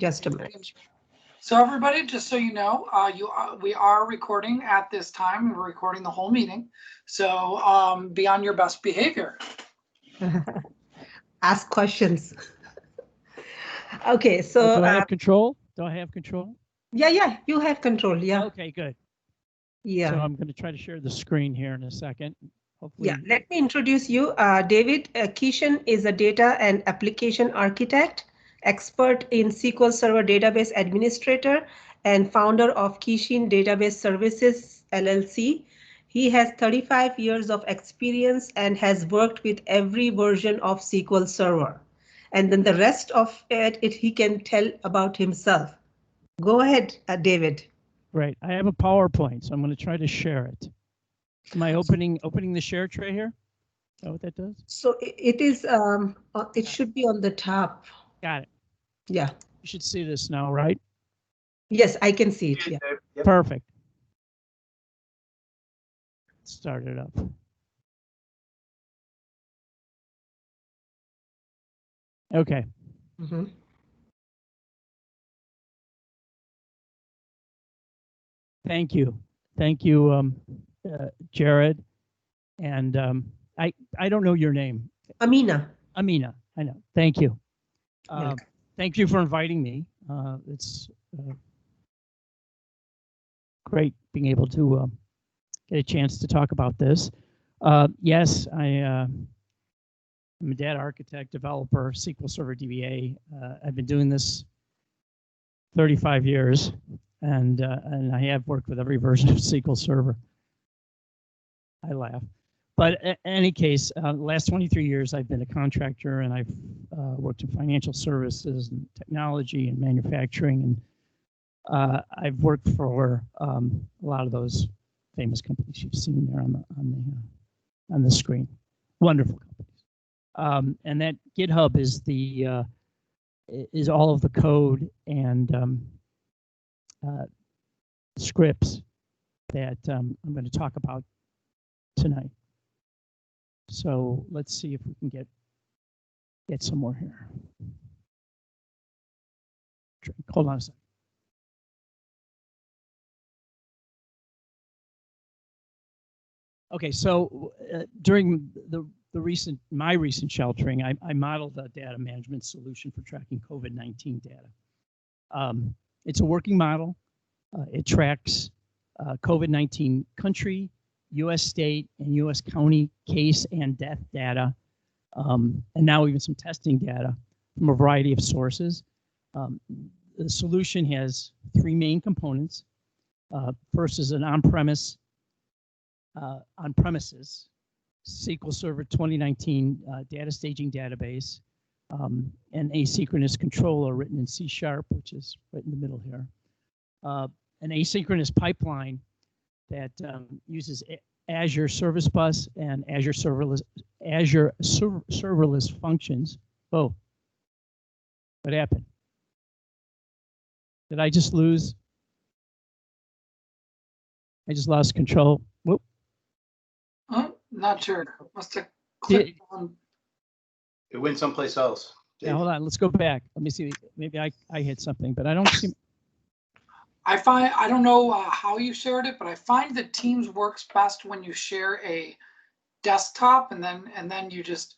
Just a minute. So everybody, just so you know, we are recording at this time. We're recording the whole meeting. So be on your best behavior. Ask questions. Okay, so do I have control? Do I have control? Yeah, you have control. Yeah. Okay, good. Yeah. So I'm going to try to share the screen here in a second. Hopefully. Yeah, let me introduce you. David Keeshin is a data and application architect, expert in SQL Server database administrator, and founder of Keeshin Database Services LLC. He has 35 years of experience and has worked with every version of SQL Server. And then the rest of it he can tell about himself. Go ahead, David. Right. I have a PowerPoint, so I'm going to try to share it. Am I opening the share tray here? Is that what that does? So it is. It should be on the top. Got it. Yeah. You should see this now, right? Yes, I can see it. Yeah. Yep. Perfect. Start it up. Okay. Mm-hmm. Thank you, Jared. And I don't know your name. Amina. Amina, I know. Thank you. Thank you for inviting me. It's great being able to get a chance to talk about this. Yes, I'm a data architect, developer, SQL Server DBA. I've been doing this 35 years, and I have worked with every version of SQL Server. I laugh. But in any case, the last 23 years, I've been a contractor, and I've worked in financial services and technology and manufacturing, and I've worked for a lot of those famous companies you've seen there on the screen. Wonderful companies. And that GitHub is all of the code and scripts that I'm going to talk about tonight. So let's see if we can get some more here. Hold on a second. Okay, so during my recent sheltering, I modeled a data management solution for tracking COVID-19 data. It's a working model. It tracks COVID-19 country, U.S. state, and U.S. county case and death data, and now even some testing data from a variety of sources. The solution has three main components. First is an on-premises SQL Server 2019 data staging database, an asynchronous controller written in C#, which is right in the middle here, an asynchronous pipeline that uses Azure Service Bus and Azure serverless functions. Oh, what happened? Did I just lose? I just lost control. Whoop. Oh, not sure. Must have clicked on. It went someplace else. Yeah, hold on. Let's go back. Let me see. Maybe I hit something, but I don't see. I don't know how you shared it, but I find that Teams works best when you share a desktop and then you just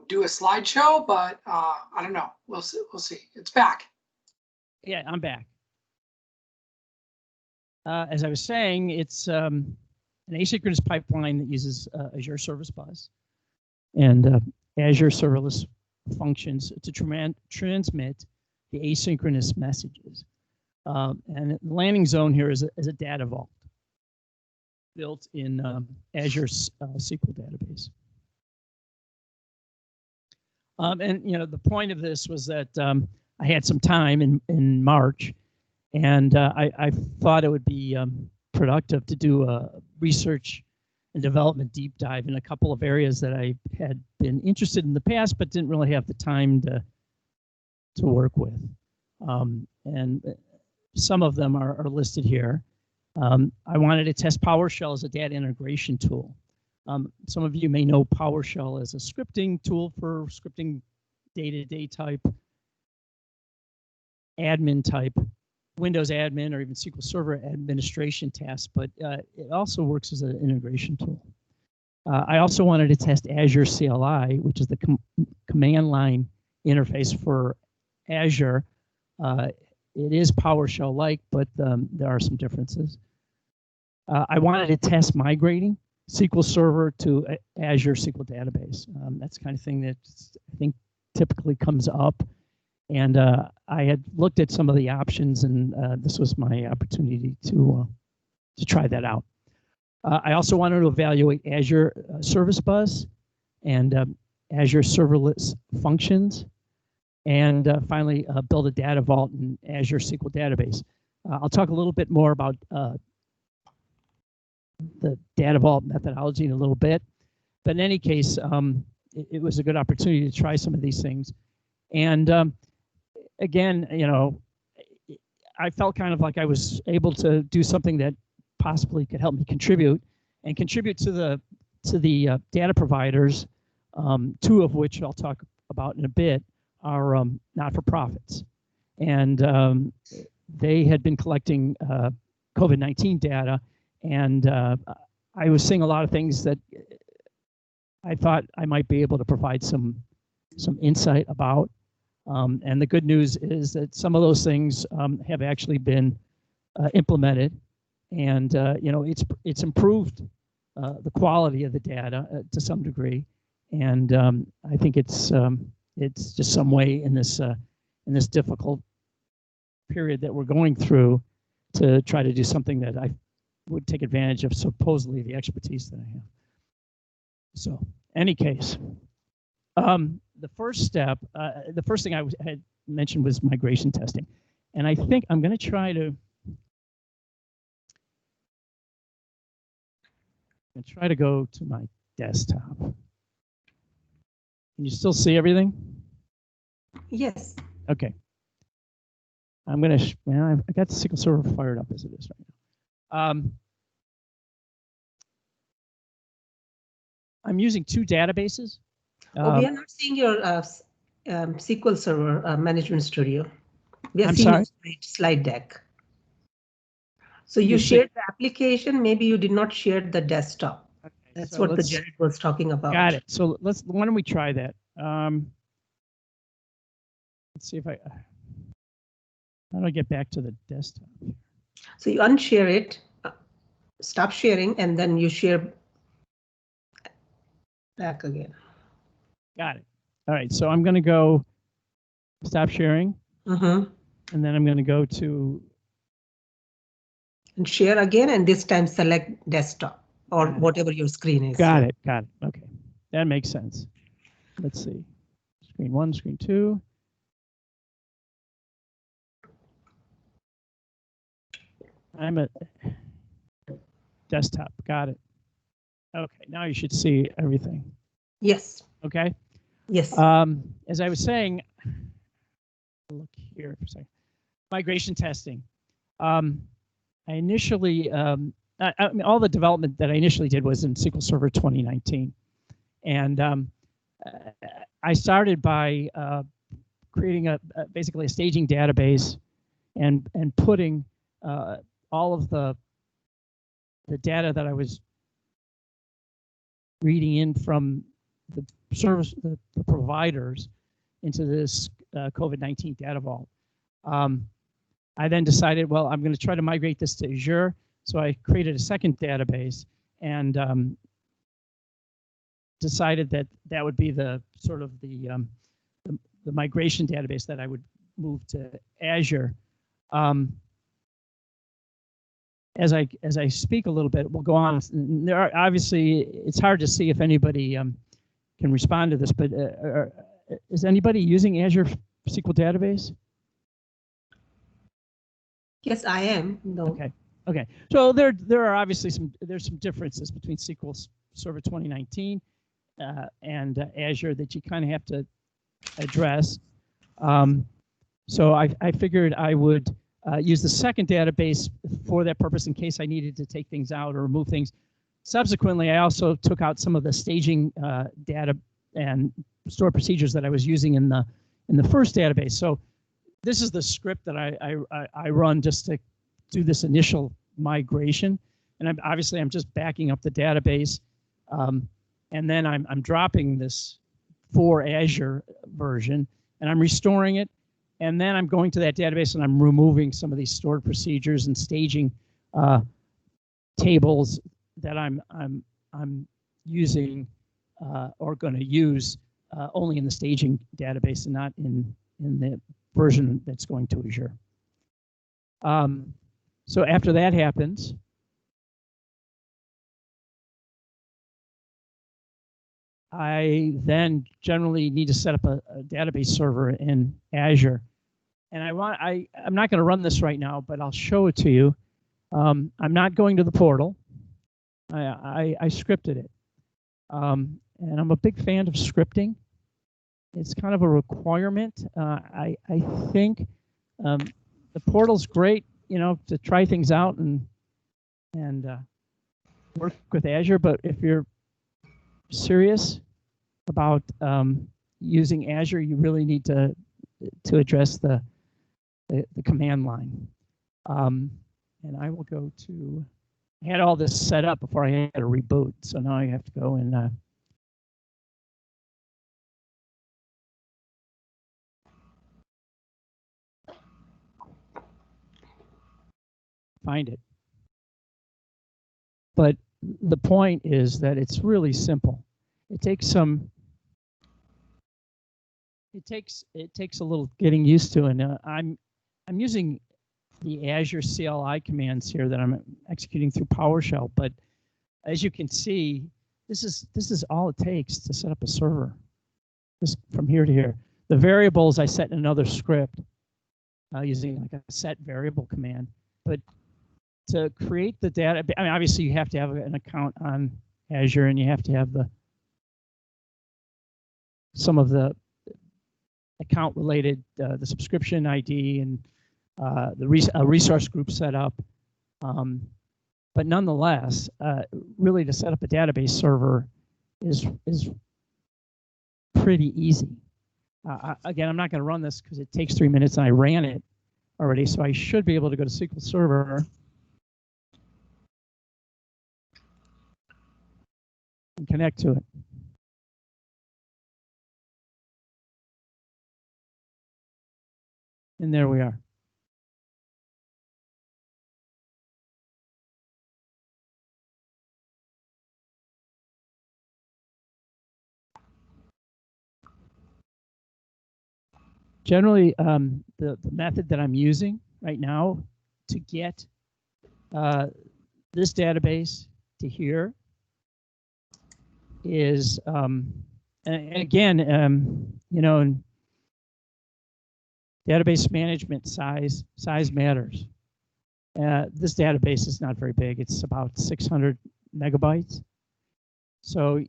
do a slideshow. But I don't know. We'll see. We'll see. It's back. Yeah, I'm back. As I was saying, it's an asynchronous pipeline that uses Azure Service Bus and Azure serverless functions to transmit the asynchronous messages. And the landing zone here is a data vault built in Azure SQL database. And the point of this was that I had some time in March, and I thought it would be productive to do a research and development deep dive in a couple of areas that I had been interested in the past, but didn't really have the time to work with. And some of them are listed here. I wanted to test PowerShell as a data integration tool. Some of you may know PowerShell as a scripting tool for scripting day-to-day type admin type, Windows admin or even SQL Server administration tasks, but it also works as an integration tool. I also wanted to test Azure CLI, which is the command line interface for Azure. It is PowerShell-like, but there are some differences. I wanted to test migrating SQL Server to Azure SQL Database. That's the kind of thing that I think typically comes up. And I had looked at some of the options, and this was my opportunity to try that out. I also wanted to evaluate Azure Service Bus and Azure Serverless Functions, and finally build a data vault in Azure SQL Database. I'll talk a little bit more about the data vault methodology in a little bit, but in any case, it was a good opportunity to try some of these things. And again, you know, I felt kind of like I was able to do something that possibly could help me contribute to the data providers, two of which I'll talk about in a bit, are not-for-profits. And they had been collecting COVID-19 data, and I was seeing a lot of things that I thought I might be able to provide some insight about. And the good news is that some of those things have actually been implemented, and you know, it's improved the quality of the data to some degree, and I think it's just some way in this difficult period that we're going through to try to do something that I would take advantage of supposedly the expertise that I have. So, any case, the first step, the first thing I had mentioned was migration testing, and I think I'm going to try to. And try to go to my desktop. Can you still see everything? Yes. Okay. I'm gonna. I got the SQL Server fired up as it is right now. I'm using two databases. We are not seeing your SQL Server Management Studio. We are I'm seeing sorry? a slide deck. So you shared the application, maybe you did not share the desktop. Okay, that's so what the Jared was talking about. Got it. So why don't we try that? Let's see if how do I get back to the desktop? So you unshare it, stop sharing, and then you share back again. Got it. All right, so I'm gonna go stop sharing, and then I'm gonna go to and share again, and this time select desktop or whatever your screen is. Got it. Okay, that makes sense. Let's see. Screen 1, screen 2. I'm at desktop. Got it. Okay, now you should see everything. Yes. Okay. Yes. As I was saying, look here for a second. Migration testing. I initially, I mean, all the development that I initially did was in SQL Server 2019. And I started by creating basically a staging database and putting all of the data that I was reading in from the service, the providers into this COVID-19 data vault. I then decided, well, I'm going to try to migrate this to Azure. So I created a second database and decided that that would be the sort of the migration database that I would move to Azure. As I speak a little bit, we'll go on. There are obviously, it's hard to see if anybody can respond to this, but is anybody using Azure SQL Database? Yes, I am. No. Okay. So there are obviously some differences between SQL Server 2019 and Azure that you kind of have to address. So I figured I would use the second database for that purpose in case I needed to take things out or remove things. Subsequently, I also took out some of the staging data and stored procedures that I was using in the first database. So this is the script that I run just to do this initial migration. And I'm just backing up the database. And then I'm dropping this for Azure version, and I'm restoring it. And then I'm going to that database and I'm removing some of these stored procedures and staging tables that I'm using or going to use only in the staging database and not in the version that's going to Azure. So after that happens, I then generally need to set up a database server in Azure. And I'm not going to run this right now, but I'll show it to you. I'm not going to the portal. I scripted it. And I'm a big fan of scripting. It's kind of a requirement. I think the portal's great, you know, to try things out and work with Azure. But if you're serious about using Azure, you really need to address the command line. And I will go to, I had all this set up before I had to reboot. So now I have to go and find it. But the point is that it's really simple. It takes a little getting used to, and I'm using the Azure CLI commands here that I'm executing through PowerShell. But as you can see, this is all it takes to set up a server, just from here to here. The variables I set in another script using like a set variable command. But to create the data, I mean, obviously you have to have an account on Azure, and you have to have some of the account related, the subscription ID and the resource group set up. But nonetheless, really to set up a database server is pretty easy. Again, I'm not going to run this because it takes 3 minutes, and I ran it already, so I should be able to go to SQL Server and connect to it. And there we are. Generally, the method that I'm using right now to get this database to here is, again, you know, in database management, size matters. This database is not very big. It's about 600 megabytes. So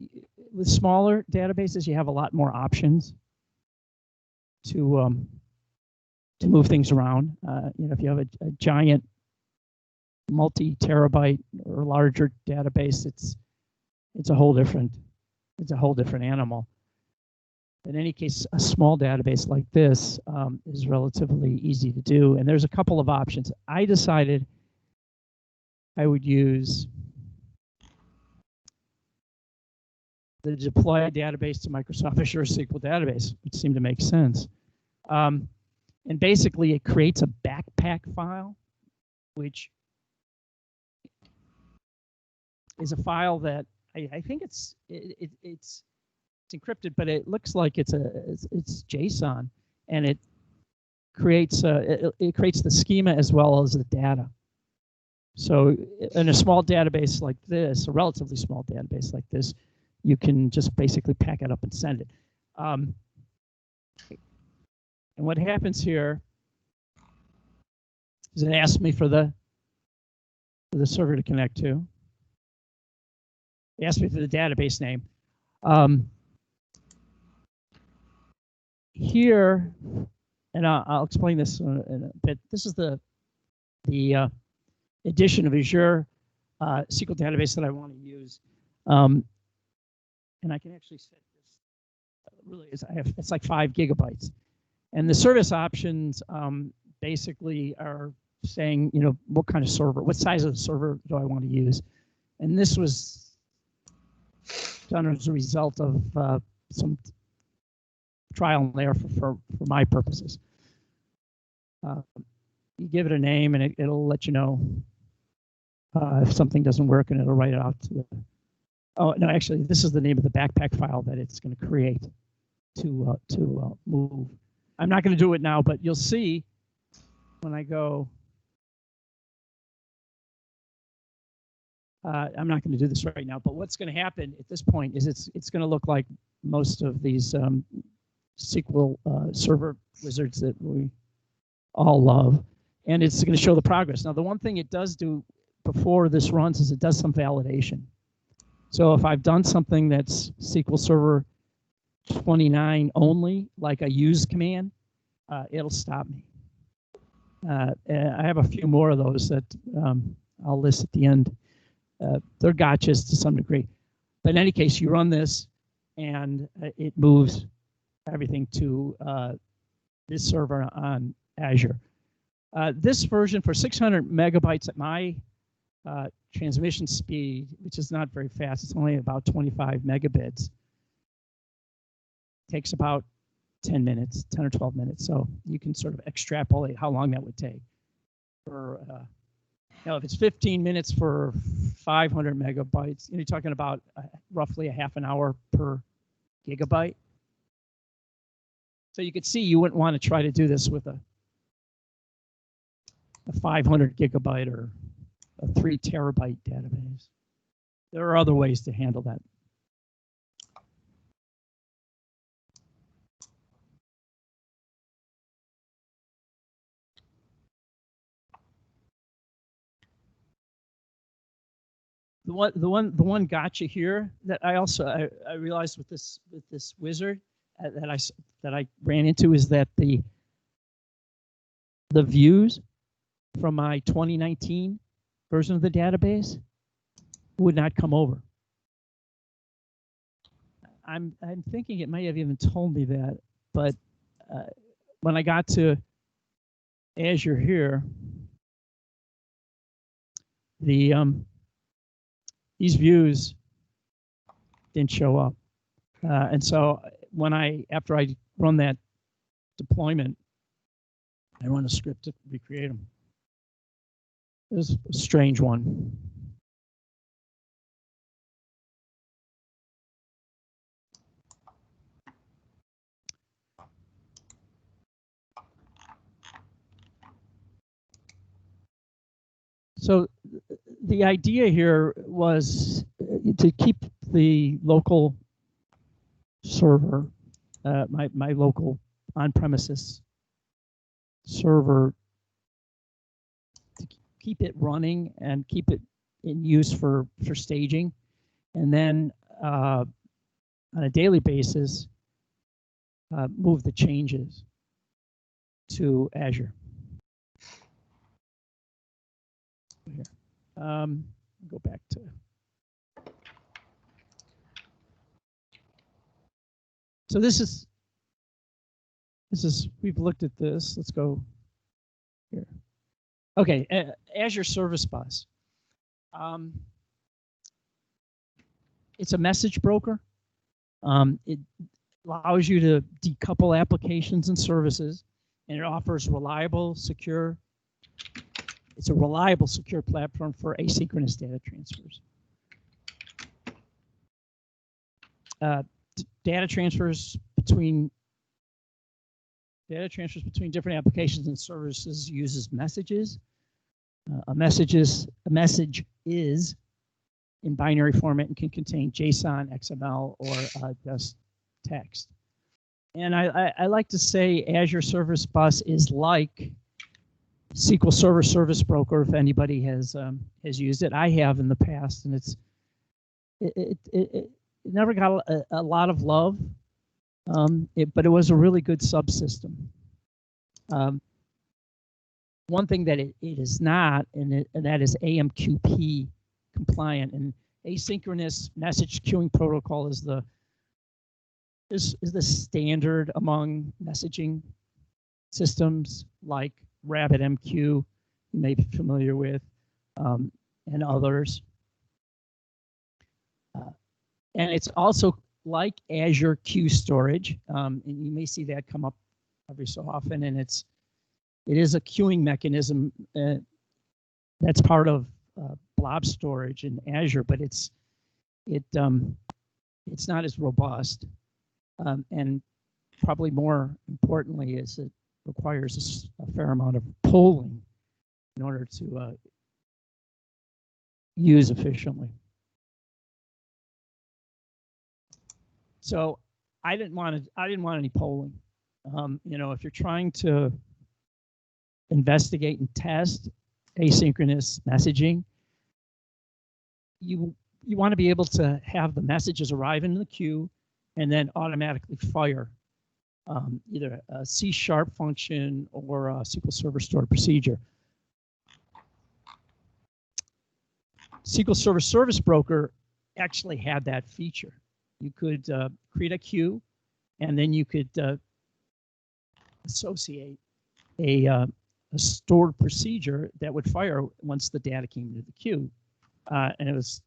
with smaller databases, you have a lot more options to move things around. You know, if you have a giant multi-terabyte or larger database, it's a whole different animal. In any case, a small database like this is relatively easy to do, and there's a couple of options. I decided I would use the deploy database to Microsoft Azure SQL database, which seemed to make sense. And basically, it creates a backpack file, which is a file that I think it's encrypted, but it looks like it's JSON, and it creates it creates the schema as well as the data. So in a small database like this, a relatively small database like this, you can just basically pack it up and send it. And what happens here is it asks me for the server to connect to. It asks me for the database name. Here, and I'll explain this in a bit. This is the edition of Azure SQL database that I want to use. And I can actually set this, really, it's like 5 gigabytes. And the service options basically are saying, you know, what kind of server, what size of server do I want to use? And this was done as a result of some trial and error for my purposes. You give it a name and it'll let you know if something doesn't work, and it'll write it out to the, oh no, actually this is the name of the backpack file that it's going to create to move. I'm not going to do it now, but you'll see when I go, I'm not going to do this right now, but what's going to happen at this point is it's going to look like most of these SQL server wizards that we all love, and it's going to show the progress. Now, the one thing it does do before this runs is it does some validation. So if I've done something that's SQL Server 29 only, like a use command, it'll stop me. I have a few more of those that I'll list at the end. They're gotchas to some degree. But in any case, you run this, and it moves everything to this server on Azure. This version for 600 megabytes at my transmission speed, which is not very fast, it's only about 25 megabits, takes about 10 minutes, 10 or 12 minutes. So you can sort of extrapolate how long that would take. For, now, if it's 15 minutes for 500 megabytes, you're talking about roughly a half an hour per gigabyte. So you could see you wouldn't want to try to do this with a 500 gigabyte or a 3 terabyte database. There are other ways to handle that. The one gotcha here that I realized with this wizard that I ran into is that the views from my 2019 version of the database would not come over. I'm thinking it may have even told me that, but when I got to Azure here, the these views didn't show up, and so after I run that deployment, I run a script to recreate them. It was a strange one. So the idea here was to keep the local server, my local on-premises server, to keep it running and keep it in use for staging, and then on a daily basis move the changes to Azure. Here. Go back to. So this is we've looked at this. Let's go here. Okay, Azure Service Bus. It's a message broker. It allows you to decouple applications and services, and it offers reliable, secure. It's a reliable, secure platform for asynchronous data transfers. Data transfers between different applications and services uses messages. A message is in binary format and can contain JSON, XML, or just text. And I like to say Azure Service Bus is like SQL Server Service Broker, if anybody has used it. I have in the past, and it never got a lot of love, but it was a really good subsystem. One thing that it is not, and that is AMQP compliant, and asynchronous message queuing protocol is the standard among messaging systems like RabbitMQ, you may be familiar with, and others. And it's also like Azure Queue Storage, and you may see that come up every so often, and it is a queuing mechanism that's part of blob storage in Azure, but it's not as robust, and probably more importantly is it requires a fair amount of polling in order to use efficiently. So I didn't want any polling. You know, if you're trying to investigate and test asynchronous messaging, you want to be able to have the messages arrive into the queue and then automatically fire either a C# function or a SQL Server stored procedure. SQL Server Service Broker actually had that feature. You could create a queue, and then you could associate a stored procedure that would fire once the data came into the queue, and it was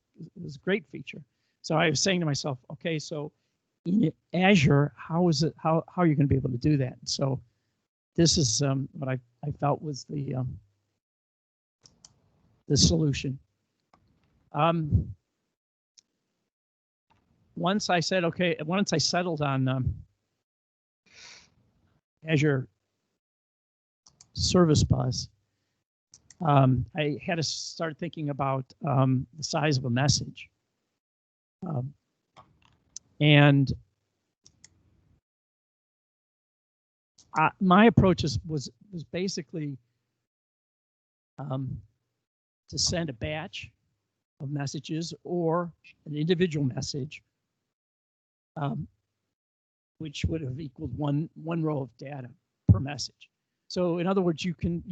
a great feature. So I was saying to myself, okay, so in Azure, how are you going to be able to do that? So this is what I felt was the solution. Once I said, okay, once I settled on Azure Service Bus, I had to start thinking about the size of a message. And my approach was basically to send a batch of messages or an individual message, which would have equaled one row of data per message. So in other words, you can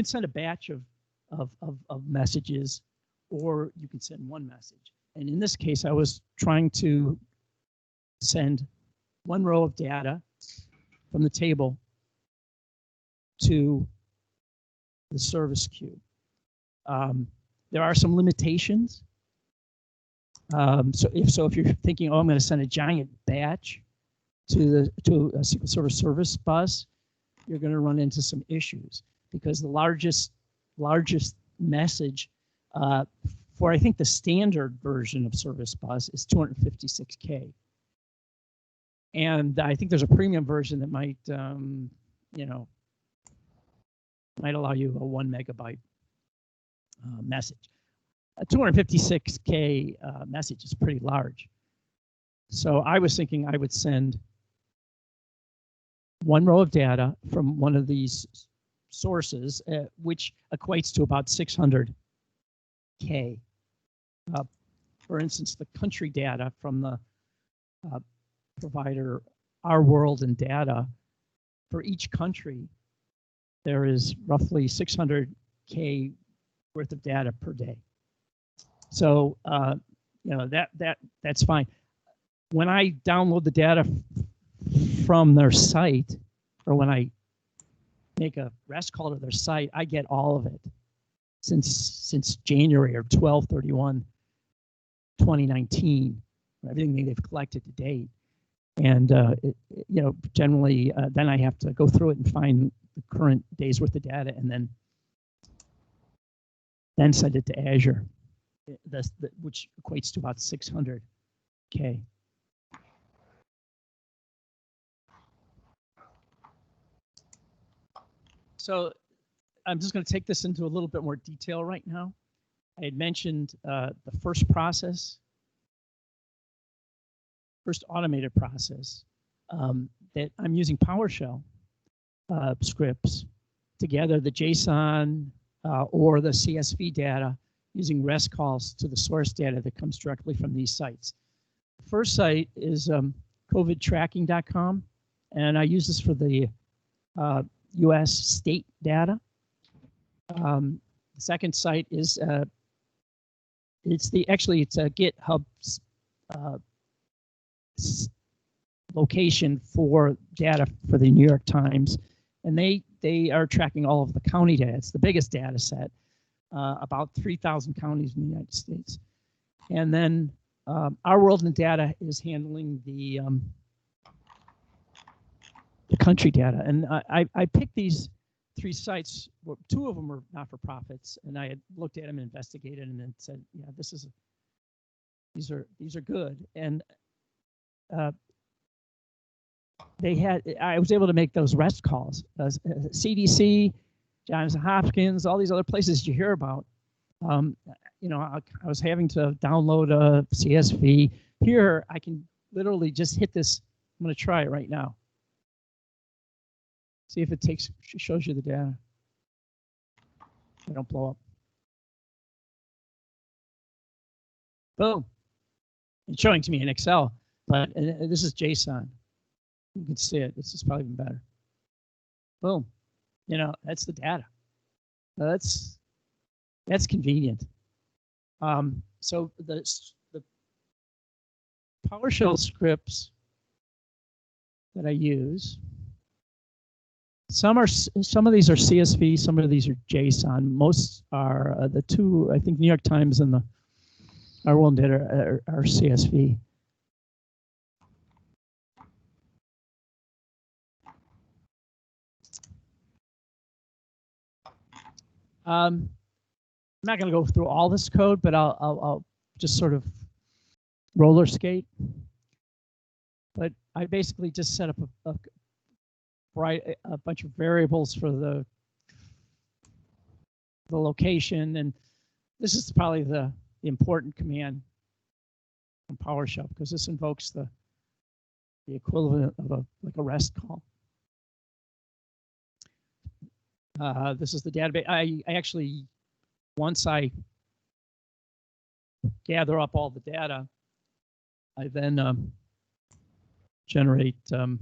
send a batch of messages, or you can send one message. And in this case, I was trying to send one row of data from the table to the service queue. There are some limitations. So if you're thinking, oh, I'm going to send a giant batch to a SQL Server Service Bus, you're going to run into some issues, because the largest message for, I think, the standard version of Service Bus is 256K. And I think there's a premium version that might, might allow you a 1 megabyte message. A 256K message is pretty large. So I was thinking I would send one row of data from one of these sources, which equates to about 600K. For instance, the country data from the provider Our World and Data, for each country, there is roughly 600K worth of data per day. So that's fine. When I download the data from their site, or when I make a REST call to their site, I get all of it since January or 12/31/2019, everything they've collected to date. And generally, then I have to go through it and find the current day's worth of data, and then send it to Azure, which equates to about 600K. So I'm just going to take this into a little bit more detail right now. I had mentioned the first automated process, that I'm using PowerShell scripts to gather the JSON or the CSV data using REST calls to the source data that comes directly from these sites. The first site is covidtracking.com, and I use this for the US state data. The second site is it's a GitHub location for data for the New York Times and they are tracking all of the county data. It's the biggest data set, about 3,000 counties in the United States. And then Our World in Data is handling the country data. And I picked these 3 sites. Well, 2 of them were not-for-profits, and I had looked at them and investigated and then said, yeah, these are good. And I was able to make those REST calls. CDC, Johns Hopkins, all these other places you hear about. You know, I was having to download a CSV. Here, I can literally just hit this. I'm going to try it right now. See if it shows you the data. They don't blow up. Boom. It's showing to me in Excel, but this is JSON. You can see it. This is probably even better. Boom. You know, that's the data. That's convenient. So the PowerShell scripts that I use, some of these are CSV, some of these are JSON. Most are the 2. I think New York Times and the Our World in Data are CSV. I'm not going to go through all this code, but I'll just sort of roller skate. But I basically just set up a bunch of variables for the location, and this is probably the important command from PowerShell, because this invokes the equivalent of like a REST call. This is the database. I actually, once I gather up all the data, I then generate a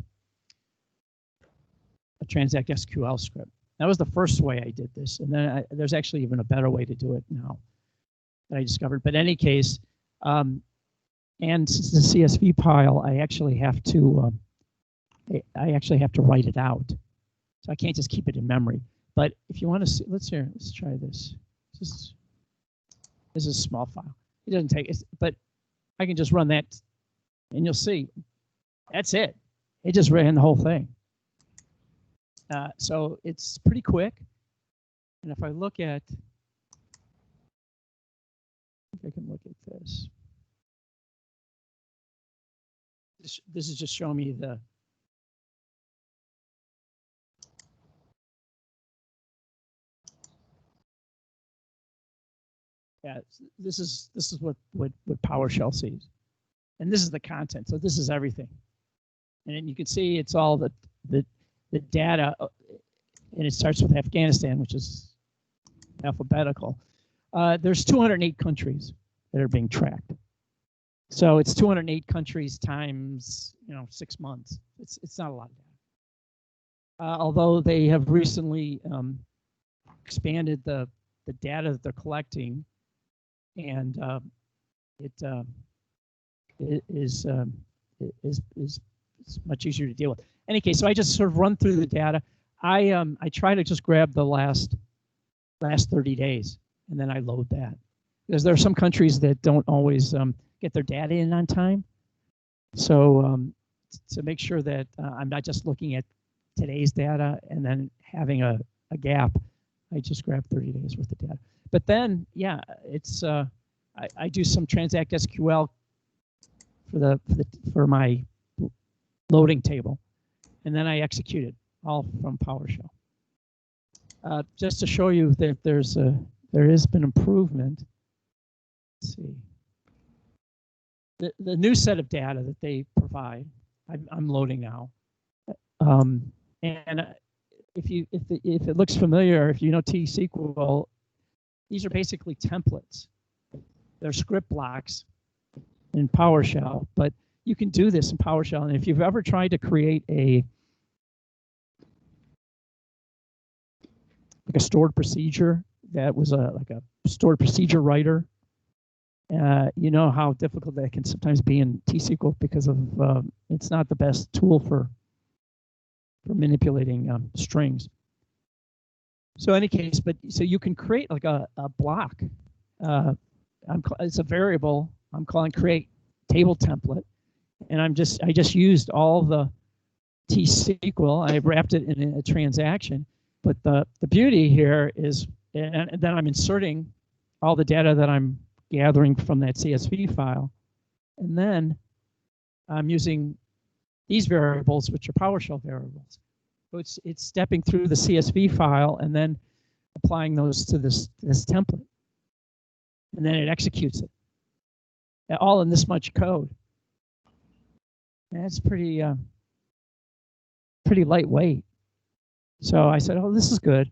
transact SQL script. That was the first way I did this, and then there's actually even a better way to do it now that I discovered. But in any case, and since the CSV pile, I actually have to write it out, so I can't just keep it in memory. But if you want to see, let's try this. This is a small file. It doesn't take it, but I can just run that, and you'll see. That's it. It just ran the whole thing. So it's pretty quick. And if I look at, if I can look at this. This is just showing me the. Yeah, this is what PowerShell sees, and this is the content. So this is everything, and then you can see it's all the data, and it starts with Afghanistan, which is alphabetical. There's 208 countries that are being tracked, so it's 208 countries times 6 months. It's not a lot of data, although they have recently expanded the data that they're collecting. And it is much easier to deal with. In any case, so I just sort of run through the data. I try to just grab the last 30 days, and then I load that, because there are some countries that don't always get their data in on time. So to make sure that I'm not just looking at today's data and then having a gap, I just grab 30 days worth of data. But then, yeah, it's I do some transact SQL for my loading table, and then I execute it all from PowerShell. Just to show you that there has been improvement. Let's see. The new set of data that they provide, I'm loading now, and if it looks familiar, if you know T-SQL. These are basically templates. They're script blocks in PowerShell, but you can do this in PowerShell. And if you've ever tried to create a stored procedure that was like a stored procedure writer, you know how difficult that can sometimes be in T-SQL, because of it's not the best tool for manipulating strings. So in any case, so you can create like a block. It's a variable I'm calling create table template, and I just used all the T-SQL. I wrapped it in a transaction. But the beauty here is, and then I'm inserting all the data that I'm gathering from that CSV file, and then I'm using these variables, which are PowerShell variables. So it's stepping through the CSV file and then applying those to this template, and then it executes it, all in this much code. And that's pretty lightweight. So I said, oh, this is good.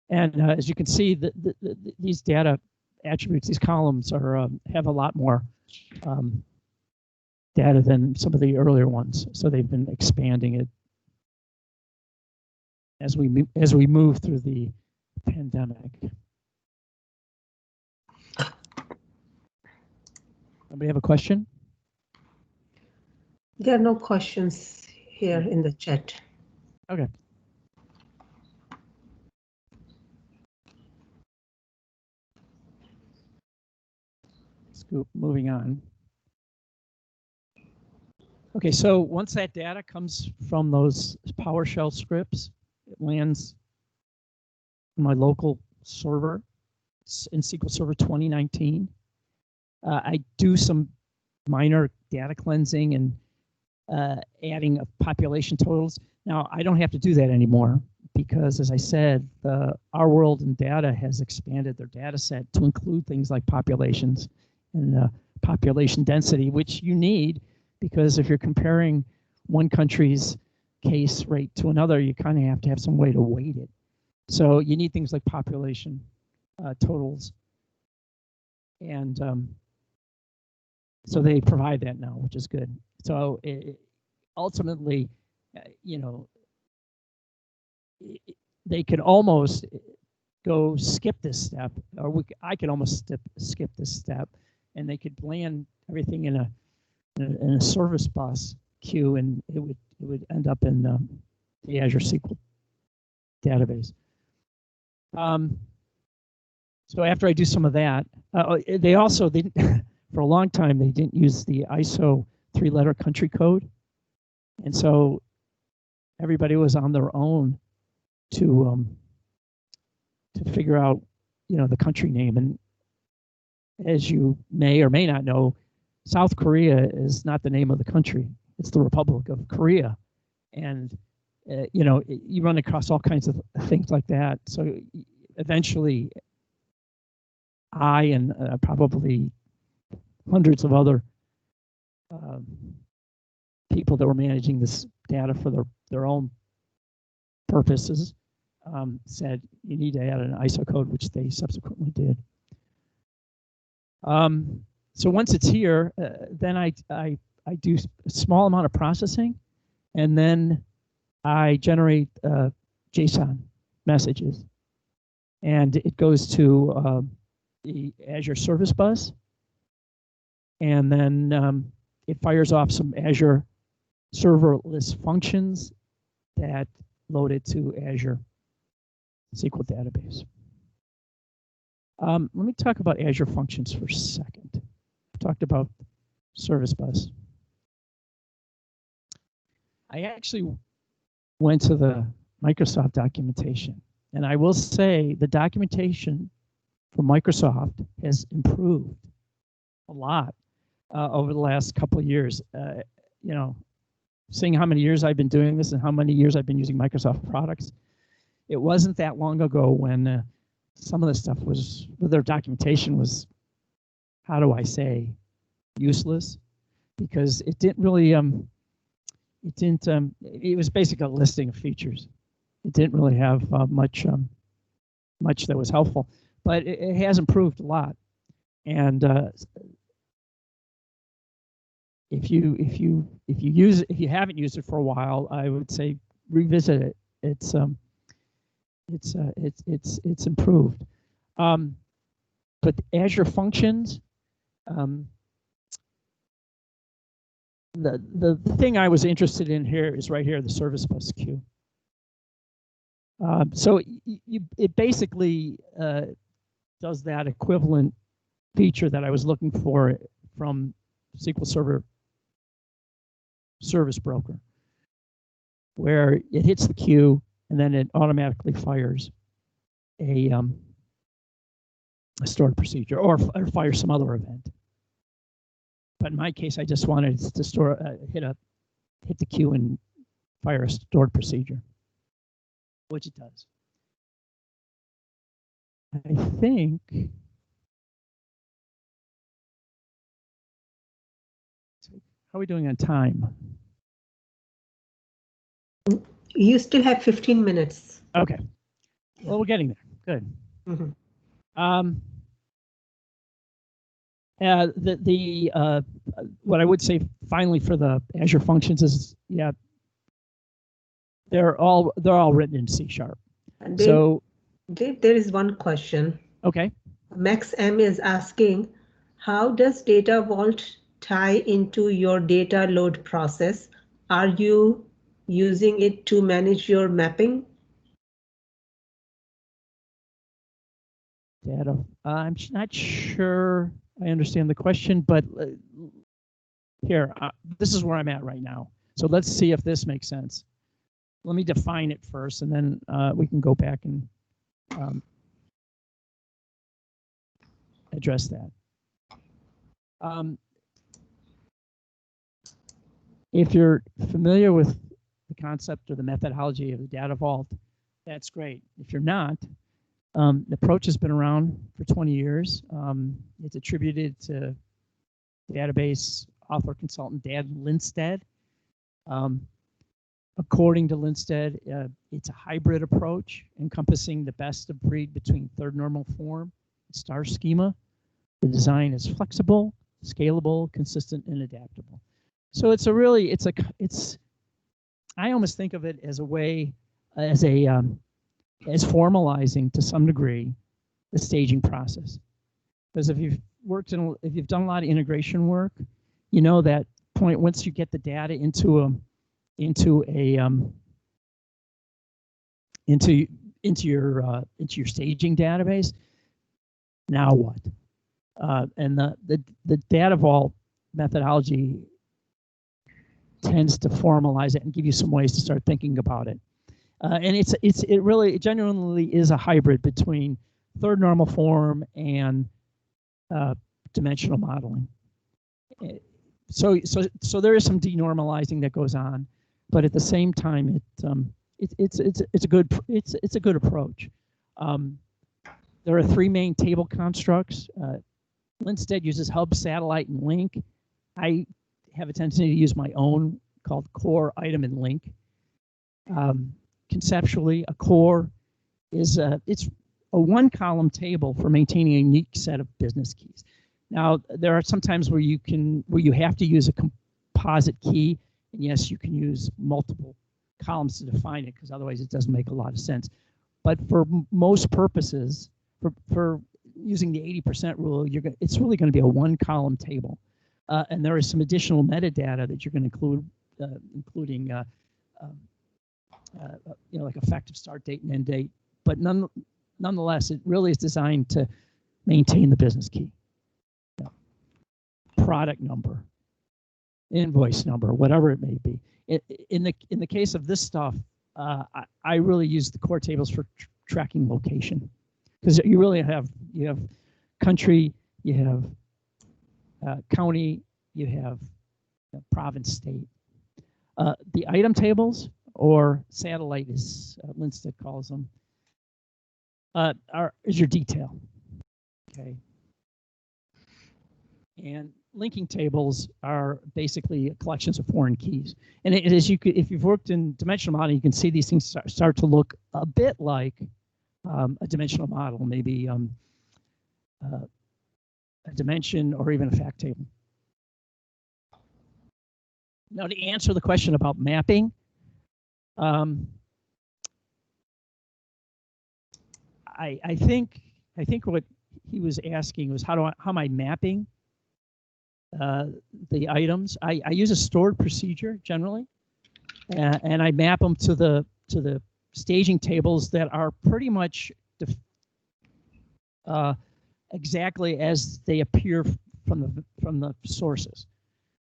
And as you can see, these data attributes, these columns are have a lot more data than some of the earlier ones. So they've been expanding it as we move through the pandemic. Anybody have a question? There are no questions here in the chat. Okay. Moving on. Okay, so once that data comes from those PowerShell scripts, it lands in my local server in SQL Server 2019. I do some minor data cleansing and adding population totals. Now, I don't have to do that anymore because, as I said, our world in data has expanded their data set to include things like populations and population density, which you need because if you're comparing one country's case rate to another, you kind of have to have some way to weight it. So you need things like population totals. And so they provide that now, which is good. So ultimately, they could almost go skip this step, or I could almost skip this step, and they could land everything in a service bus queue, and it would end up in the Azure SQL database. So after I do some of that, they didn't for a long time they didn't use the ISO 3-letter country code, and so everybody was on their own to figure out the country name. And as you may or may not know, South Korea is not the name of the country; it's the Republic of Korea, and you run across all kinds of things like that. So eventually, I and probably hundreds of other people that were managing this data for their own purposes said you need to add an ISO code, which they subsequently did. So once it's here, then I do a small amount of processing, and then I generate JSON messages, and it goes to the Azure Service Bus, and then it fires off some Azure serverless functions that load it to Azure SQL database. Let me talk about Azure Functions for a second. I talked about Service Bus. I actually went to the Microsoft documentation, and I will say the documentation for Microsoft has improved a lot over the last couple of years. Seeing how many years I've been doing this and how many years I've been using Microsoft products, it wasn't that long ago when some of the stuff their documentation was, how do I say, useless, because it didn't really, it was basically a listing of features. It didn't really have much that was helpful, but it has improved a lot. And if you haven't used it for a while, I would say revisit it. It's improved. But Azure Functions, the thing I was interested in here is right here, the service bus queue. So it basically does that equivalent feature that I was looking for from SQL Server Service Broker, where it hits the queue and then it automatically fires a stored procedure or fires some other event. But in my case, I just wanted to store hit the queue and fire a stored procedure, which it does. I think how are we doing on time? You still have 15 minutes. Okay. Well, we're getting there. Good. Mm-hmm. What I would say finally for the Azure functions is, yeah, they're all written in C#. Dave, So, Dave, there is one question. Okay. Max M is asking, how does Data Vault tie into your data load process? Are you using it to manage your mapping? Data. I'm not sure I understand the question, but here, this is where I'm at right now. So let's see if this makes sense. Let me define it first, and then we can go back and address that. If you're familiar with the concept or the methodology of the data vault, that's great. If you're not, the approach has been around for 20 years. It's attributed to database author consultant Dan Lindstedt. According to Lindstedt, it's a hybrid approach encompassing the best of breed between third normal form and star schema. The design is flexible, scalable, consistent, and adaptable. So it's I almost think of it as a way, as formalizing to some degree the staging process. Because if you've done a lot of integration work, you know that point once you get the data into your staging database, now what? And the data vault methodology tends to formalize it and give you some ways to start thinking about it. And it genuinely is a hybrid between third normal form and dimensional modeling. So there is some denormalizing that goes on, but at the same time, it's a good approach. There are three main table constructs. Lindstedt uses hub, satellite, and link. I have a tendency to use my own called core, item, and link. Conceptually, a core is it's a one-column table for maintaining a unique set of business keys. Now, there are some times where you have to use a composite key, and yes, you can use multiple columns to define it because otherwise it doesn't make a lot of sense. But for most purposes, for using the 80% rule, it's really going to be a one-column table, and there is some additional metadata that you're going to include, including like effective start date and end date. But nonetheless, it really is designed to maintain the business key. Product number, invoice number, whatever it may be. In the case of this stuff, I really use the core tables for tracking location, because you really have country, you have county, you have province, state. The item tables, or satellite, as Lindstedt calls them, is your detail. Okay. And linking tables are basically collections of foreign keys. And if you've worked in dimensional modeling, you can see these things start to look a bit like a dimensional model, maybe a dimension or even a fact table. Now, to answer the question about mapping, I think what he was asking was how am I mapping the items. I use a stored procedure generally, and I map them to the staging tables that are pretty much exactly as they appear from the sources.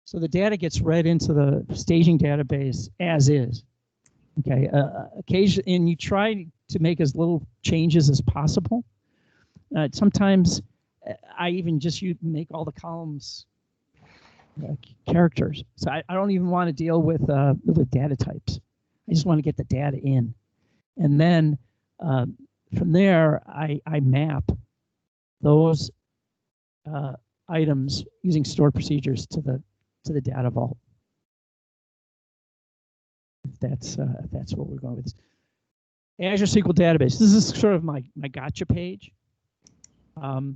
So the data gets read into the staging database as is. Okay. Occasionally, and you try to make as little changes as possible. Sometimes I even just make all the columns characters. So I don't even want to deal with data types. I just want to get the data in, and then from there I map those items using stored procedures to the data vault. If that's what we're going with. Azure SQL Database. This is sort of my gotcha page. I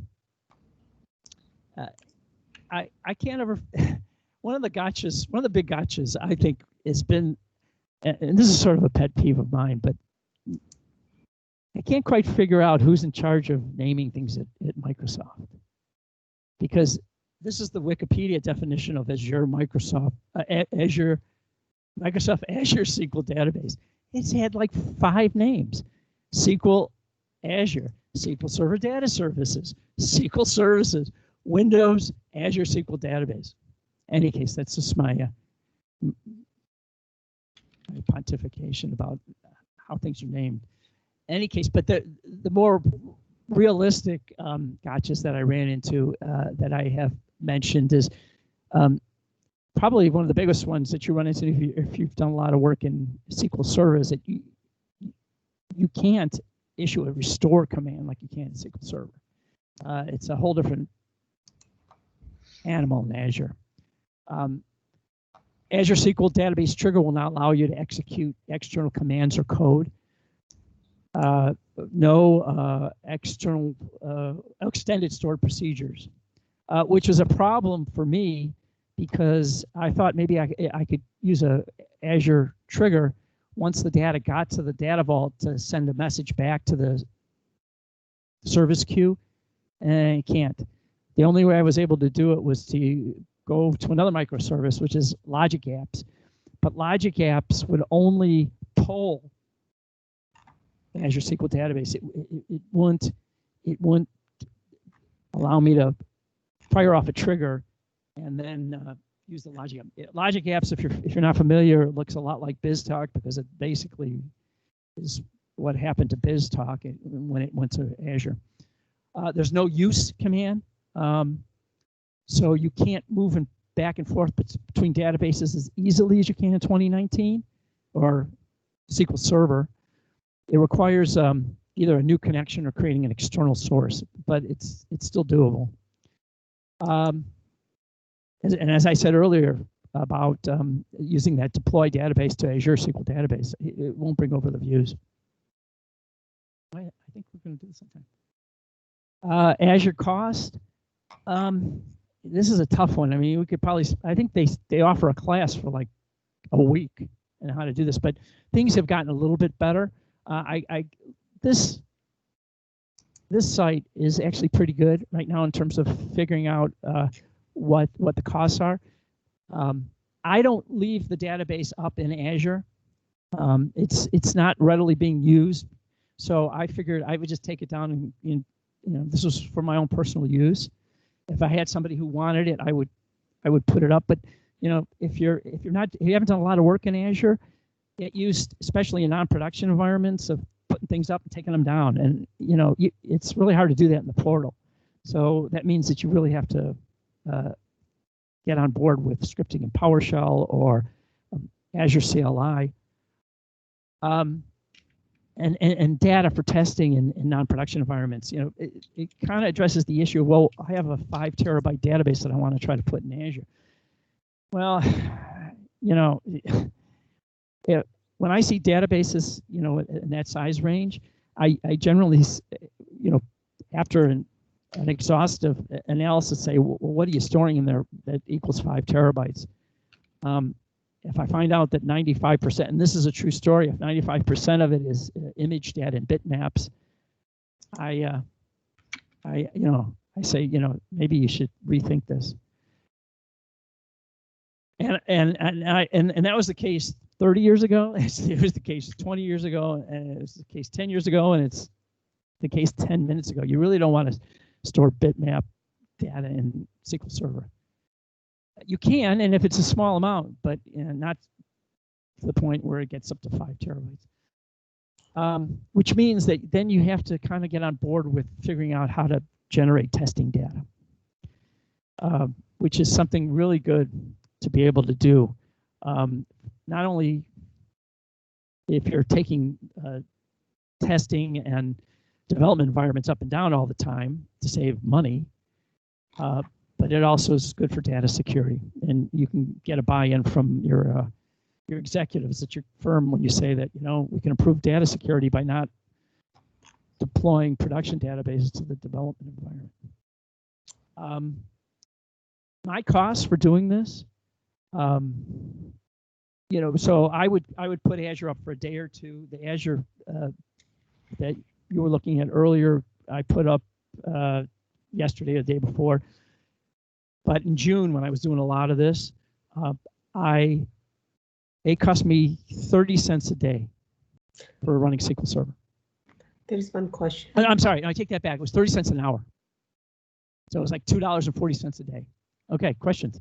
can't ever. One of the big gotchas I think has been, and this is sort of a pet peeve of mine, but I can't quite figure out who's in charge of naming things at Microsoft, because this is the Wikipedia definition of Azure Microsoft Azure SQL Database. It's had like 5 names: SQL Azure, SQL Server Data Services, SQL Services, Windows, Azure SQL Database. In any case, that's just my pontification about how things are named. In any case, but the more realistic gotchas that I ran into that I have mentioned is probably one of the biggest ones that you run into if you've done a lot of work in SQL Server is that you can't issue a restore command like you can in SQL Server. It's a whole different animal in Azure. Azure SQL Database Trigger will not allow you to execute external commands or code. No external extended stored procedures, which was a problem for me because I thought maybe I could use a Azure trigger once the data got to the data vault to send a message back to the service queue, and I can't. The only way I was able to do it was to go to another microservice, which is Logic Apps. But Logic Apps would only pull Azure SQL Database. It wouldn't allow me to fire off a trigger and then use the Logic App. Logic Apps, if you're not familiar, it looks a lot like BizTalk because it basically is what happened to BizTalk when it went to Azure. There's no use command. So you can't move back and forth between databases as easily as you can in 2019 or SQL Server. It requires either a new connection or creating an external source, but it's still doable. And as I said earlier about using that deploy database to Azure SQL Database, it won't bring over the views. I think we're going to do this sometime. Azure cost. This is a tough one. I mean, we could probably, I think they offer a class for like a week on how to do this, but things have gotten a little bit better. This site is actually pretty good right now in terms of figuring out what the costs are. I don't leave the database up in Azure. It's not readily being used, so I figured I would just take it down and this was for my own personal use. If I had somebody who wanted it, I would put it up. But if you haven't done a lot of work in Azure, get used, especially in non-production environments, of putting things up and taking them down. And it's really hard to do that in the portal. So that means that you really have to get on board with scripting in PowerShell or Azure CLI. And data for testing in non-production environments. It kind of addresses the issue of, well, I have a 5 terabyte database that I want to try to put in Azure. Well, when I see databases, in that size range, I generally, after an exhaustive analysis, say, well, what are you storing in there that equals 5 terabytes? If I find out that 95%, and this is a true story, if 95% of it is image data and bitmaps, I say, maybe you should rethink this. And that was the case 30 years ago. It was the case 20 years ago, and it was the case 10 years ago, and it's the case 10 minutes ago. You really don't want to store bitmap data in SQL Server. You can, and if it's a small amount, but not to the point where it gets up to 5 terabytes. Which means that then you have to kind of get on board with figuring out how to generate testing data, which is something really good to be able to do. Not only if you're taking testing and development environments up and down all the time to save money, but it also is good for data security. And you can get a buy-in from your executives at your firm when you say that, you know, we can improve data security by not deploying production databases to the development environment. My costs for doing this, you know, so I would put Azure up for a day or two. The Azure that you were looking at earlier, I put up yesterday or the day before. But in June, when I was doing a lot of this, it cost me 30 cents a day for running SQL Server. There is one question. I'm sorry, I take that back. It was 30 cents an hour. So it was like $2.40 a day. Okay, questions?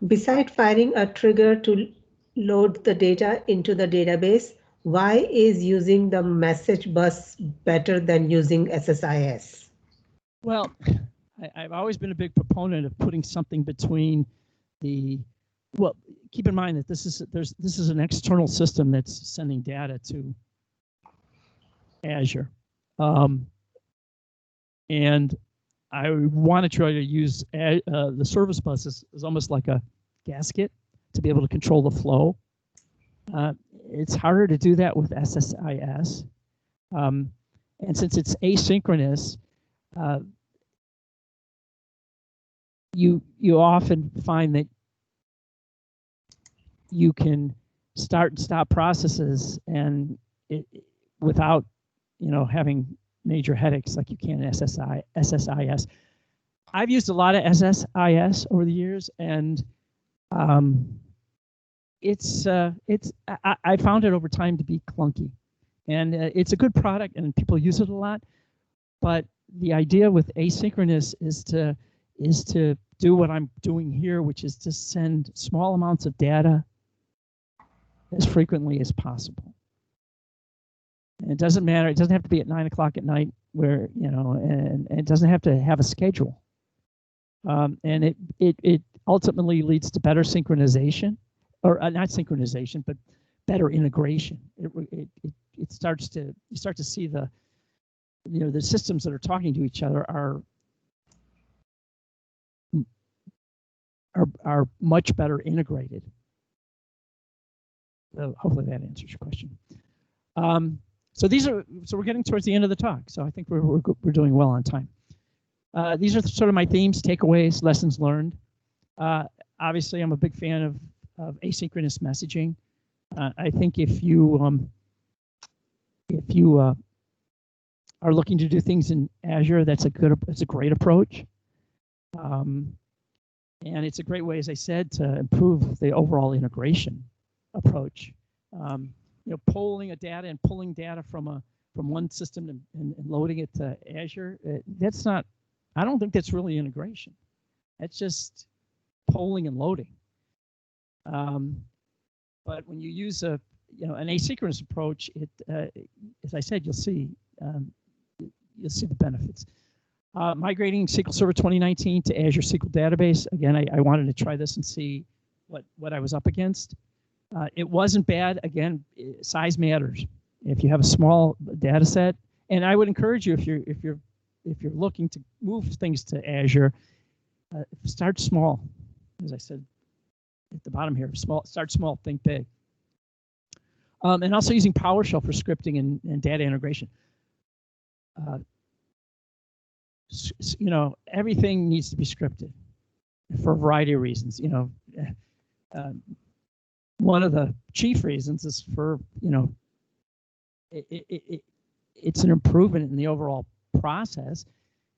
Beside firing a trigger to load the data into the database, why is using the message bus better than using SSIS? Well, I've always been a big proponent of putting something between the, well, keep in mind that this is an external system that's sending data to Azure. And I want to try to use the service bus as almost like a gasket to be able to control the flow. It's harder to do that with SSIS. And since it's asynchronous, you often find that you can start and stop processes and without, you know, having major headaches like you can in SSIS. I've used a lot of SSIS over the years, and I found it over time to be clunky. And it's a good product, and people use it a lot. But the idea with asynchronous is to do what I'm doing here, which is to send small amounts of data as frequently as possible. And it doesn't matter. It doesn't have to be at 9 o'clock at night, where, you know, and it doesn't have to have a schedule. And it ultimately leads to better synchronization, or not synchronization, but better integration. You start to see the, you know, the systems that are talking to each other are much better integrated. So hopefully that answers your question. So we're getting towards the end of the talk. So I think we're doing well on time. These are sort of my themes, takeaways, lessons learned. Obviously, I'm a big fan of asynchronous messaging. I think if you are looking to do things in Azure, it's a great approach. And it's a great way, as I said, to improve the overall integration approach. You know, polling data and pulling data from one system and loading it to Azure, that's not, I don't think that's really integration. That's just polling and loading. But when you use an asynchronous approach, as I said, you'll see the benefits. Migrating SQL Server 2019 to Azure SQL Database. Again, I wanted to try this and see what I was up against. It wasn't bad. Again, size matters. If you have a small data set, and I would encourage you, if you're looking to move things to Azure, start small. As I said at the bottom here, start small, think big. And also using PowerShell for scripting and data integration. You know, everything needs to be scripted for a variety of reasons. You know, one of the chief reasons is for, you know, it's an improvement in the overall process.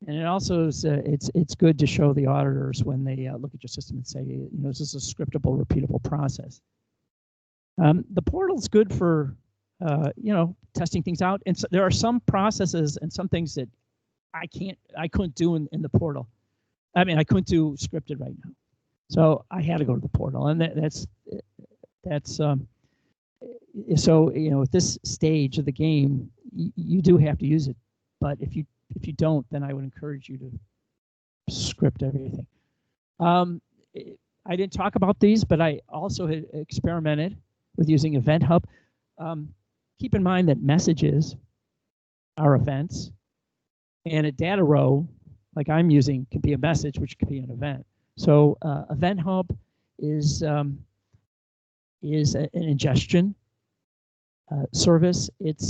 And it also is it's good to show the auditors when they look at your system and say, you know, this is a scriptable, repeatable process. The portal's good for you know, testing things out. And so there are some processes and some things that I couldn't do in the portal. I mean, I couldn't do scripted right now. So I had to go to the portal, and that's so, you know, at this stage of the game, you do have to use it. But if you don't, then I would encourage you to script everything. I didn't talk about these, but I also had experimented with using Event Hub. Keep in mind that messages are events, and a data row, like I'm using, can be a message, which could be an event. So Event Hub is an ingestion service. It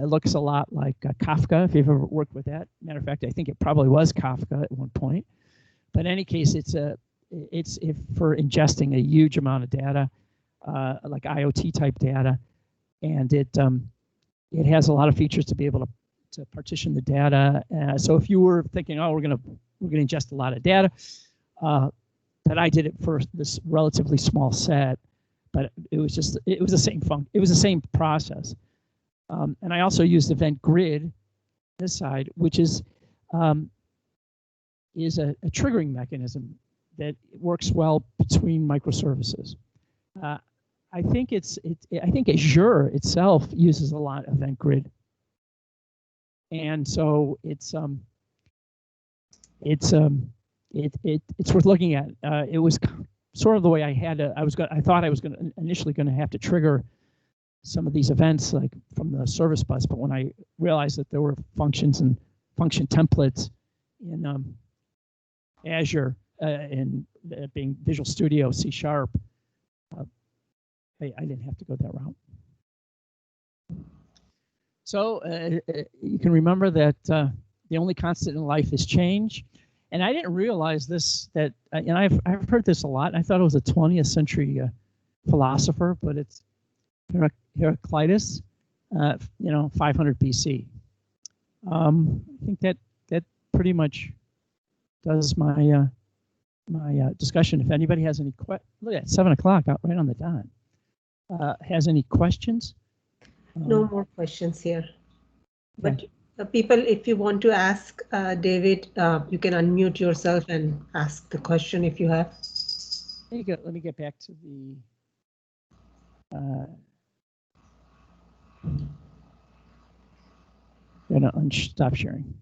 looks a lot like Kafka, if you've ever worked with that. Matter of fact, I think it probably was Kafka at one point. But in any case, it's for ingesting a huge amount of data, like IoT type data, and it has a lot of features to be able to partition the data. So if you were thinking, oh, we're gonna ingest a lot of data, but I did it for this relatively small set. But it was the same it was the same process. And I also used Event Grid, this side, which is a triggering mechanism that works well between microservices. I think I think Azure itself uses a lot of Event Grid, and so it's worth looking at. It was sort of the way I had to, I thought I was initially going to have to trigger some of these events like from the service bus, but when I realized that there were functions and function templates in Azure and being Visual Studio C#, I didn't have to go that route. So you can remember that the only constant in life is change. And I didn't realize this, that, and I've heard this a lot. I thought it was a 20th century philosopher, but it's Heraclitus, you know, 500 BC. I think that pretty much does my my discussion. If anybody has any questions, look at 7 o'clock, out right on the dot. Has any questions? No more questions here. Okay. But people, if you want to ask David, you can unmute yourself and ask the question if you have. Let me get back to the. I'm going to stop sharing.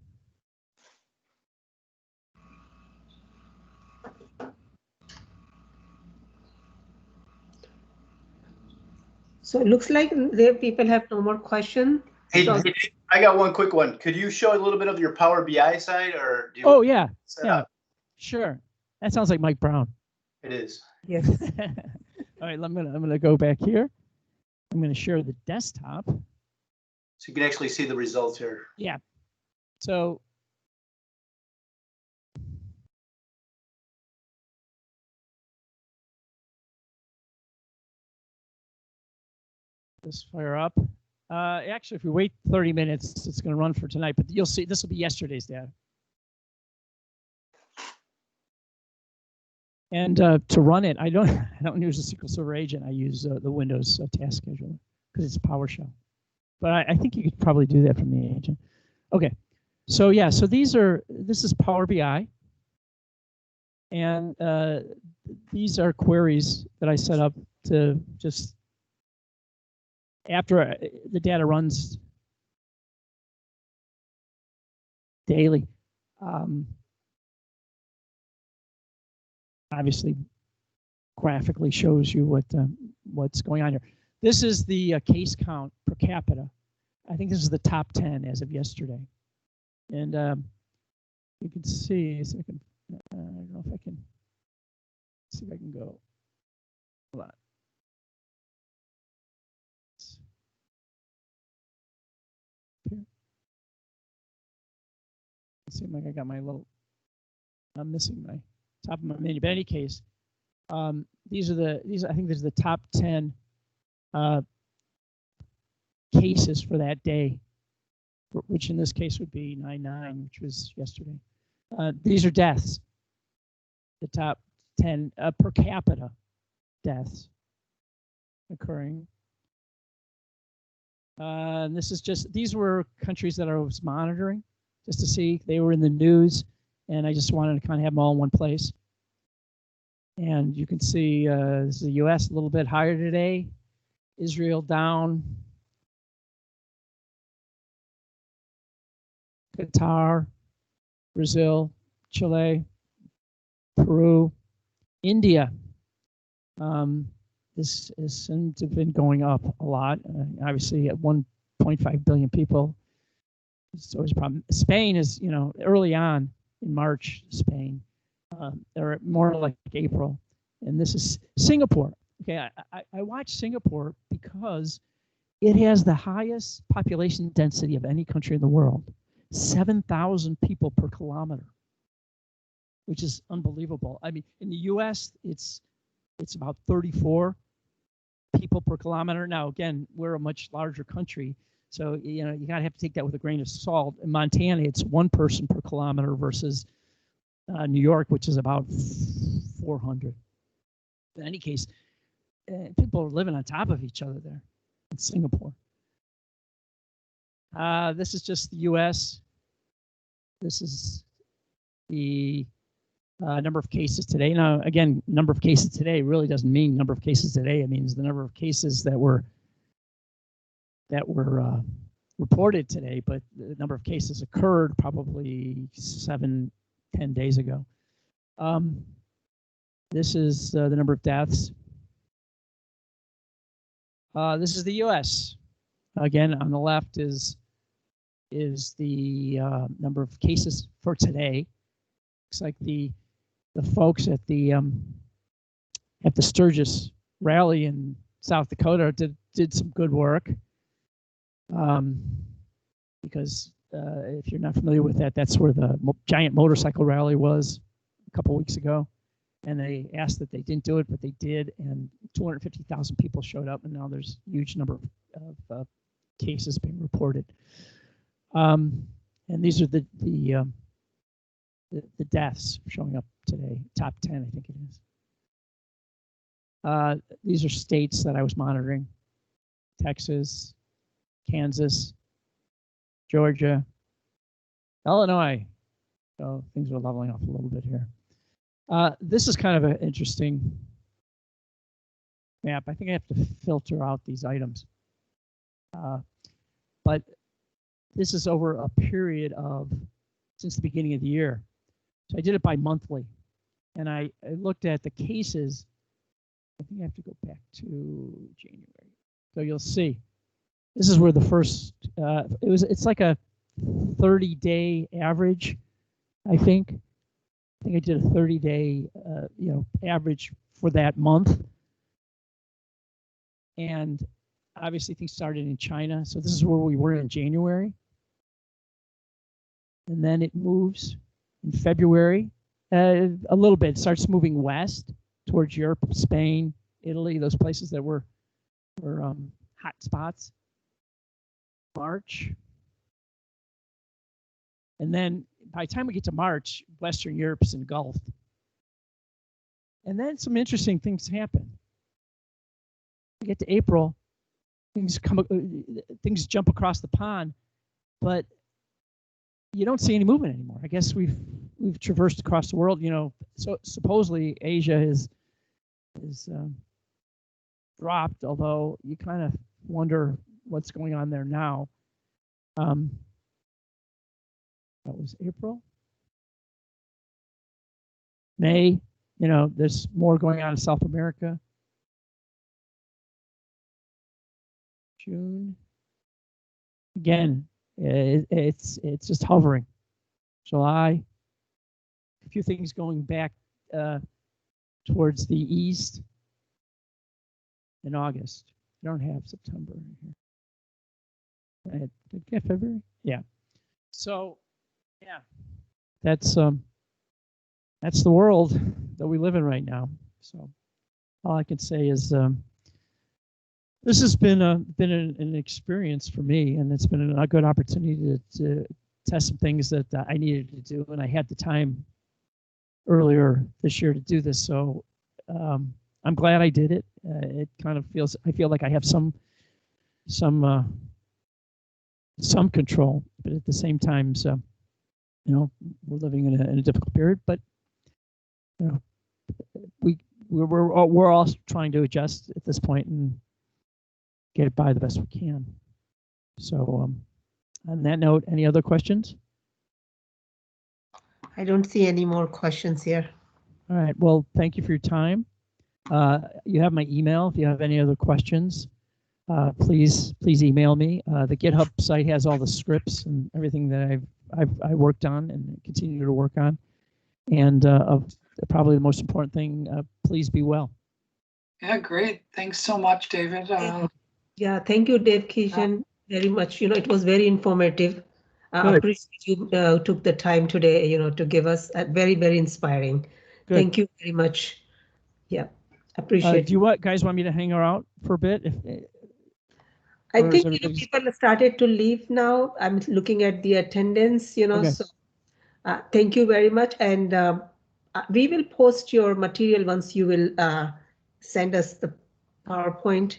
So it looks like there people have no more questions. Hey, So, I got one quick one. Could you show a little bit of your Power BI side, or do you? Oh yeah, yeah, up? sure. That sounds like Mike Brown. It is. yes. All right, I'm gonna go back here. I'm gonna share the desktop. So you can actually see the results here. Yeah. So. Let's fire up. Actually, if we wait 30 minutes, it's going to run for tonight, but you'll see this will be yesterday's data. And to run it, I don't use the SQL Server agent. I use the Windows task scheduler because it's PowerShell. But I think you could probably do that from the agent. Okay, so yeah, so this is Power BI, and these are queries that I set up to just. After the data runs daily, obviously graphically shows you what's going on here. This is the case count per capita. I think this is the top 10 as of yesterday. And you can see, so I don't know if I can, see if I can go. Hold on. It seems like I got my little, I'm missing my top of my menu. But in any case, I think these are the top 10 cases for that day, which in this case would be 9/9, which was yesterday. These are deaths. The top 10 per capita deaths occurring. And this is just, these were countries that I was monitoring just to see. They were in the news, and I just wanted to kind of have them all in one place. And you can see this is the US a little bit higher today, Israel down, Qatar, Brazil, Chile, Peru, India. This seems to have been going up a lot. Obviously, at 1.5 billion people, it's always a problem. Spain is, you know, early on in March, Spain. They're more like April. And this is Singapore. Okay, I watch Singapore because it has the highest population density of any country in the world. 7,000 people per kilometer, which is unbelievable. I mean, in the US, it's about 34 people per kilometer. Now, again, we're a much larger country, so you know you gotta have to take that with a grain of salt. In Montana, it's 1 person per kilometer versus New York, which is about 400. In any case, people are living on top of each other there in Singapore. This is just the U.S. This is the number of cases today. Now, again, number of cases today really doesn't mean number of cases today. It means the number of cases that were reported today, but the number of cases occurred probably 7-10 days ago. This is the number of deaths. This is the U.S. Again, on the left is the number of cases for today. Looks like the folks at the Sturgis rally in South Dakota did some good work. Because if you're not familiar with that, that's where the giant motorcycle rally was a couple weeks ago. And they asked that they didn't do it, but they did, and 250,000 people showed up, and now there's a huge number of cases being reported. And these are the deaths showing up today, top 10, I think it is. These are states that I was monitoring: Texas, Kansas, Georgia, Illinois. So things are leveling off a little bit here. This is kind of an interesting map. I think I have to filter out these items. But this is over a period of since the beginning of the year. So I did it by monthly. And I looked at the cases. I think I have to go back to January. So you'll see. This is where the first, it's like a 30-day average, I think. I think I did a 30-day, average for that month. And obviously things started in China. So this is where we were in January. And then it moves in February a little bit. It starts moving west towards Europe, Spain, Italy, those places that were hot spots. March. And then by the time we get to March, Western Europe's engulfed. And then some interesting things happen. We get to April, things jump across the pond, but you don't see any movement anymore. I guess we've traversed across the world. You know, so supposedly Asia is dropped, although you kind of wonder what's going on there now. That was April. May, you know, there's more going on in South America. June. Again, it's just hovering. July. A few things going back towards the east. In August. I don't have September in here. Did I get February? Yeah. So, yeah, that's the world that we live in right now. So, all I can say is this has been an experience for me, and it's been a good opportunity to test some things that I needed to do, and I had the time earlier this year to do this. So I'm glad I did it. It kind of feels, I feel like I have some control, but at the same time, so, you know, we're living in a difficult period, but you know, we're all trying to adjust at this point and get it by the best we can. So on that note, any other questions? I don't see any more questions here. All right. Well, thank you for your time. You have my email. If you have any other questions, please email me. The GitHub site has all the scripts and everything that I worked on and continue to work on. And probably the most important thing, please be well. Yeah, great. Thanks so much, David. Yeah, thank you, Dave Keeshin, very much. You know, it was very informative. I appreciate you took the time today, you know, to give us a very, very inspiring. Good. Thank you very much. Yeah, appreciate Do you guys want me to hang out for a bit? I think you know, people have started to leave now. I'm looking at the attendance, you know, Okay. so thank you very much. And we will post your material once you will send us the PowerPoint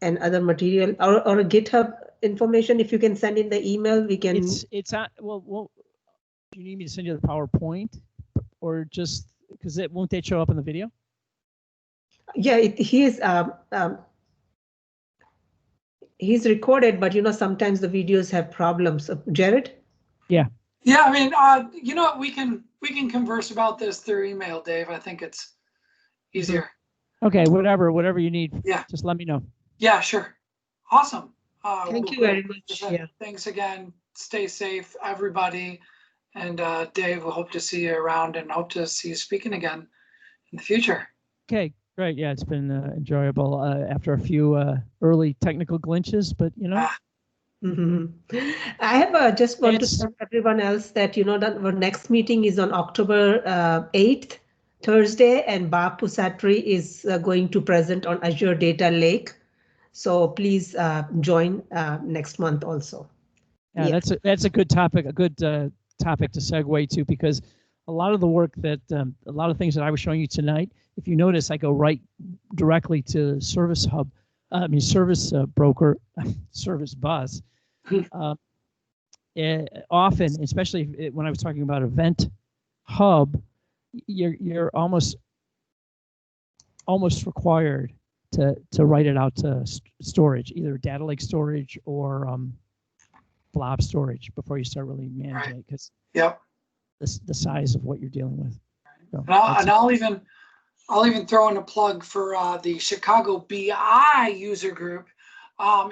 and other material or a GitHub information. If you can send in the email, we can. It's well, do you need me to send you the PowerPoint or just because won't they show up in the video? Yeah, he's recorded, but you know, sometimes the videos have problems. Jared? Yeah. Yeah, I mean, you know what, we can converse about this through email, Dave. I think it's easier. Okay, whatever you need. Yeah. Just let me know. Yeah, sure. Awesome. Thank you very much. Yeah. Thanks again. Stay safe, everybody. And Dave, we'll hope to see you around and hope to see you speaking again in the future. Okay, great. Yeah, it's been enjoyable after a few early technical glitches, but you know. I have just want to tell everyone else that you know that our next meeting is on October 8th, Thursday, and Bob Pusatri is going to present on Azure Data Lake. So please join next month also. Yeah, that's a good topic, a good topic to segue to, because a lot of the work that a lot of things that I was showing you tonight, if you notice, I go right directly to Service Hub, Service Broker, Service Bus. Often, especially when I was talking about Event Hub, you're almost required to write it out to storage, either data lake storage or blob storage before you start really managing it, because the size of what you're dealing with. So I'll even throw in a plug for the Chicago BI user group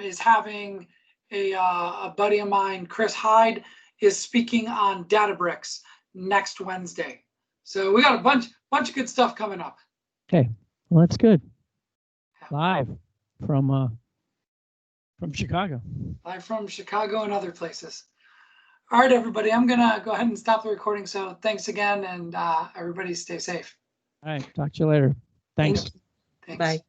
is having a buddy of mine, Chris Hyde, is speaking on Databricks next Wednesday. So we got a bunch of good stuff coming up. Okay, well that's good. Live from Chicago. Live from Chicago and other places. All right, everybody, I'm gonna go ahead and stop the recording. So thanks again, and everybody stay safe. All right, talk to you later. Thanks. Thanks. Bye.